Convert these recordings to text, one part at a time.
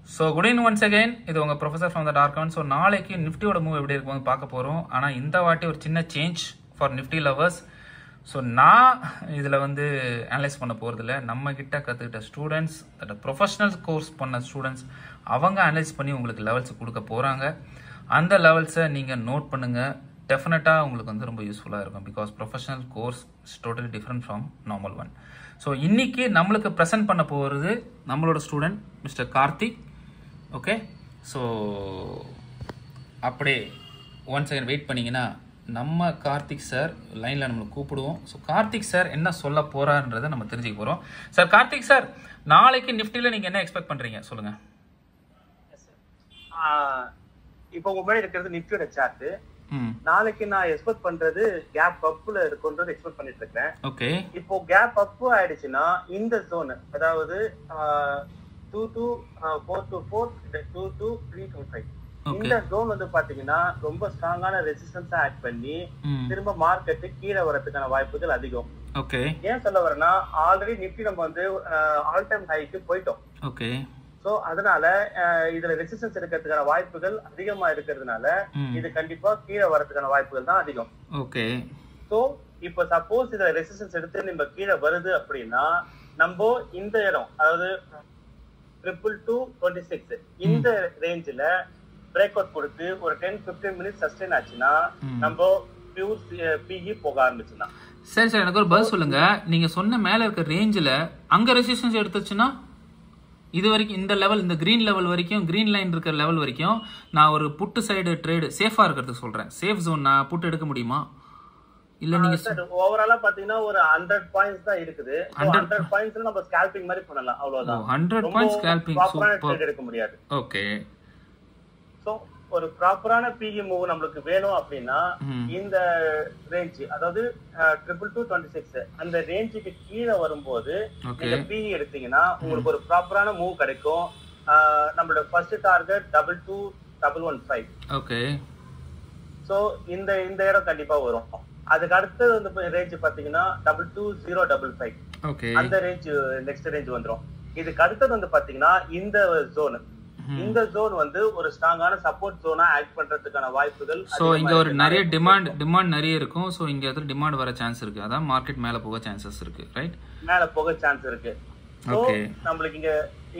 So good evening once again. இது உங்க professor from the dark one. So நாளைக்கு நிஃப்டியோட மூவ் எப்படி இருக்கும்னு பார்க்க போறோம். ஆனா இந்த வாட்டி ஒரு சின்ன change for Nifty lovers. So நான் இதில் வந்து அனலைஸ் பண்ண போகிறதில்ல. நம்ம கிட்ட கற்றுக்கிட்ட ஸ்டூடெண்ட்ஸ் ப்ரொஃபஷனல் கோர்ஸ் பண்ண ஸ்டூடெண்ட்ஸ் அவங்க அனலைஸ் பண்ணி உங்களுக்கு லெவல்ஸ் கொடுக்க போகிறாங்க. அந்த லெவல்ஸை நீங்கள் நோட் பண்ணுங்கள். டெஃபினட்டாக உங்களுக்கு வந்து ரொம்ப யூஸ்ஃபுல்லாக இருக்கும். Because professional course is totally different from normal one. So இன்னைக்கு நம்மளுக்கு ப்ரெசென்ட் பண்ண போகிறது நம்மளோட student mister Karthik. Okay, so அப்படியே ஒன் செகண்ட் வெயிட் பண்ணிங்கன்னா நம்ம கார்த்திக் சார் லைனில் நம்மளுக்கு கூப்பிடுவோம். ஸோ கார்த்திக் சார் என்ன சொல்ல போகிறான்றதை நம்ம தெரிஞ்சுக்க போகிறோம். சார் கார்த்திக் சார், நாளைக்கு நிஃப்டியில் நீங்கள் என்ன எக்ஸ்பெக்ட் பண்ணுறீங்க சொல்லுங்கள். இப்போ உங்க முன்னாடி இருக்கிறது நிஃப்டியோட சார்ட். நாளைக்கு நான் எக்ஸ்பெக்ட் பண்றது கேப் அப்ல இருக்கும்ன்றது எக்ஸ்பெக்ட் பண்ணிட்டு இருக்கேன். ஓகே, இப்போ கேப் அப் ஆயிடுச்சுன்னா இந்த ஜோன், அதாவது 2244 22325 இந்த ஜோன் வந்து பாத்தீங்கன்னா ரொம்ப ஸ்ட்ராங்கான ரெசிஸ்டன்ஸ் ஆட் பண்ணி திரும்ப மார்க்கெட் கீழே வரதுக்கான வாய்ப்புகள் அதிகம். ஓகே, ஏன் சொல்ல வரேன்னா ஆல்ரெடி நிஃப்டி நம்ம வந்து ஆல் டைம் ஹைக்கு போயிட்டோம். ஓகே, சோ அதனால இதுல ரெசிஸ்டன்ஸ் இருக்கிறதுக்கான வாய்ப்புகள் அதிகமா இருக்கிறதுனால இது கண்டிப்பா கீழே வரதுக்கான வாய்ப்புகள் தான் அதிகம். ஓகே, சோ இப்ப சப்போஸ் இதுல ரெசிஸ்டன்ஸ் எடுத்து நம்ம கீழே வருது அப்படின்னா நம்ம இந்த இடம், அதாவது 2226 இந்த ரேஞ்சில பிரேக் அவுட் கொடுத்து ஒரு 10-15 மினிட்ஸ் சஸ்டெயின் ஆச்சுன்னா நம்ம பியூர் பிஇ போக ஆரம்பிச்சுன்னா. சரி சார், எனக்கு ஒரு பதில் சொல்லுங்க. நீங்க சொன்ன மேல இருக்க ரேஞ்சில் அங்க ரெசிஸ்டன்ஸ் எடுத்துச்சுன்னா இது வரைக்கும் இந்த லெவல், இந்த கிரீன் லெவல் வரைக்கும், கிரீன் லைன் இருக்கிற லெவல் வரைக்கும் நான் ஒரு புட்டு சைடு ட்ரேடு சேஃபா இருக்கிறதுக்கு சொல்றேன். சேஃப் ஜோன் நான் புட்டு எடுக்க முடியுமா? இல்ல நீங்க ஓவராலா பாத்தீங்கன்னா ஒரு 100 பாயிண்ட்ஸ் தான் இருக்குது. 100 பாயிண்ட்ஸ்ல நம்ம ஸ்கேல்பிங் மாதிரி பண்ணலாம், அவ்வளவுதான். 100 பாயிண்ட்ஸ் ஸ்கேல்பிங் சூப்பர் எடுக்க முடியாது. ஓகே, சோ ஒரு ப்ராப்பரான பிஇ மூவ் நம்மளுக்கு வேணும் அப்படின்னா இந்த ரேஞ்ச், அதாவது 2226 அந்த ரேஞ்சுக்கு கீழே வரும்போது நீங்க பிஇ எடுத்தீங்கன்னா உங்களுக்கு ஒரு ப்ராப்பரான மூவ் கிடைக்கும். நம்மளோட ஃபர்ஸ்ட் டார்கெட் 22115. ஓகே, சோ இந்த இடம் கண்டிப்பா வரும். அதுக்கு அடுத்தது வந்து ரேஞ்ச் பாத்தீங்கன்னா 22055. ஓகே, அந்த ரேஞ்ச் நெக்ஸ்ட் ரேஞ்ச் வந்துரும். இதுக்கு அடுத்தது வந்து பாத்தீங்கன்னா இந்த ஜோன் வந்து ஒரு ஸ்ட்ராங்கான சப்போர்ட் ஜோனா ஆக்ட் பண்றதுக்கான வாய்ப்புகள். சோ இங்க ஒரு நிறைய டிமாண்ட் நிறைய இருக்கும். சோ இங்க வந்து டிமாண்ட் வர சான்ஸ் இருக்கு. அதான் மார்க்கெட் மேல போக சான்சஸ் இருக்கு. ரைட், மேல போக சான்ஸ் இருக்கு. ஓகே, நம்மளுக்கு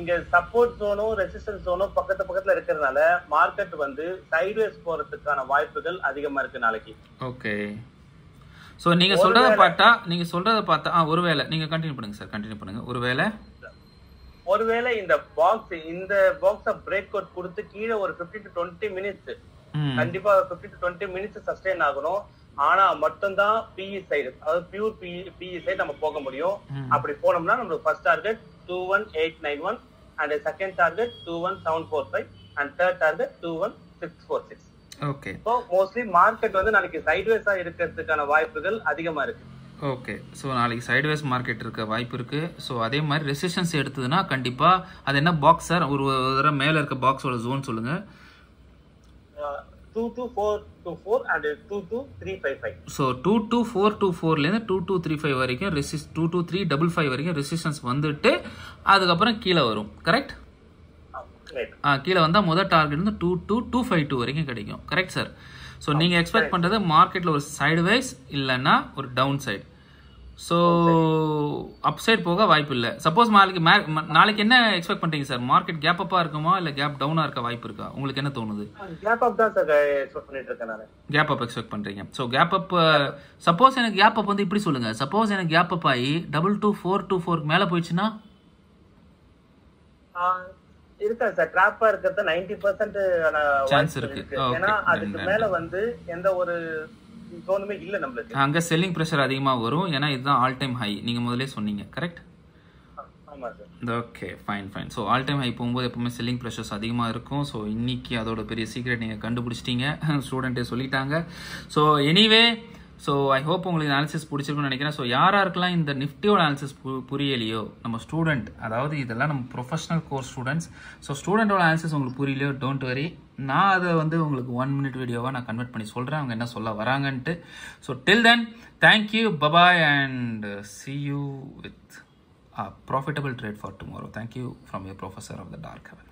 இங்க சப்போர்ட் ஜோனும் ரெசிஸ்டன்ஸ் ஜோனும் பக்கத்துல இருக்கிறதுனால மார்க்கெட் வந்து சைட்வேஸ் போறதுக்கான வாய்ப்புகள் அதிகமா இருக்கு நாளைக்கு. ஓகே, சோ நீங்க சொல்றத பார்த்தா ஒருவேளை நீங்க கண்டினியூ பண்ணுங்க சார், கண்டினியூ பண்ணுங்க. ஒருவேளை இந்த பாக்ஸ பிரேக் அவுட் கொடுத்து கீழே ஒரு 15-20 மினிட்ஸ், கண்டிப்பா 15-20 மினிட்ஸ் சஸ்டெயின் ஆகணும். ஆனா மட்டும்தான் பிஇ சைடு, அதாவது பியூர் பிஇ சைடு நம்ம போக முடியும். அப்படி போனோம்னா நம்மளுக்கு first target 21891 and second target 21745 and third target 21646. Okay, so mostly market வந்து நாளைக்கு சைட்வேஸா இருக்கிறதுக்கான வாய்ப்புகள் அதிகமா இருக்கு. ஓகே, ஸோ நாளைக்கு சைட்வேஸ் மார்க்கெட் இருக்க வாய்ப்பு இருக்கு. ஸோ அதே மாதிரி ரெசிஸ்டன்ஸ் எடுத்ததுன்னா கண்டிப்பா அது என்ன பாக்ஸ் சார்? ஒரு தடவை மேல இருக்க பாக்ஸோட ஜோன் சொல்லுங்க. 22424 and 22355. ஸோ 22424லேருந்து 2235 வரைக்கும் 22355 வரைக்கும் ரெசிஸ்டன்ஸ் வந்துட்டு அதுக்கப்புறம் கீழே வரும். கரெக்ட்? கீழே வந்தால் முதல் டார்கெட் வந்து 22252 வரைக்கும் கிடைக்கும். Correct sir? ஸோ நீங்கள் எக்ஸ்பெக்ட் பண்ணுறது மார்க்கெட்டில் ஒரு சைடு வைஸ் இல்லைன்னா ஒரு down side. So up side போக வாய்ப்பு இல்லை. சப்போஸ் நாளைக்கு என்ன எக்ஸ்பெக்ட் பண்ணுறீங்க சார்? மார்க்கெட் கேப் அப்பா இருக்குமா இல்லை கேப் டவுனாக இருக்க வாய்ப்பு இருக்கா? உங்களுக்கு என்ன தோணுது? கேப் அப் தான் சார் எக்ஸ்பெக்ட் பண்ணிட்டு இருக்கேன் நான். கேப் அப் எக்ஸ்பெக்ட் பண்ணுறீங்க. ஸோ கேப் அப், சப்போஸ் எனக்கு கேப் அப் வந்து இப்படி சொல்லுங்கள். சப்போஸ் எனக்கு கேப் அப் ஆகி 22424 மேலே போயிடுச்சுன்னா இருக்காது சார். டிராப்பா இருக்கிறது 90% சான்ஸ் இருக்கு. ஏன்னா அதுக்கு மேல வந்து எந்த ஒரு ஜோனுமே இல்ல நம்மளுக்கு. அங்க செல்லிங் பிரஷர் அதிகமா வரும். ஏன்னா இதுதான் ஆல் டைம் ஹை, நீங்க முதல்ல சொன்னீங்க. கரெக்ட்? ஆமா sir. Okay, fine. So all time high போகும்போது எப்பவுமே செல்லிங் ப்ரெஷர்ஸ் அதிகமாக இருக்கும். ஸோ இன்னைக்கு அதோட பெரிய சீக்ரெட் நீங்கள் கண்டுபிடிச்சிட்டீங்க, ஸ்டூடெண்ட்டே சொல்லிட்டாங்க. So anyway, so I hope உங்களுக்கு அனாலிசிஸ் பிடிச்சிருக்குன்னு நினைக்கிறேன். ஸோ யாராருக்கெல்லாம் இந்த நிஃப்டியோட அனாலிசிஸ் புரியலையோ, நம்ம ஸ்டூடெண்ட், அதாவது இதெல்லாம் நம்ம ப்ரொஃபஷனல் கோர்ஸ் ஸ்டூடெண்ட்ஸ். ஸோ ஸ்டூடெண்டோட அனாலிசிஸ் உங்களுக்கு புரியலையோ, டோன்ட் வரி, நான் அதை வந்து உங்களுக்கு 1 minute வீடியோவாக நான் கன்வெர்ட் பண்ணி சொல்கிறேன் அவங்க என்ன சொல்ல வராங்கன்ட்டு. So till then, thank you, bye, and see you with a profitable trade for tomorrow. Thank you from your professor of the dark heaven.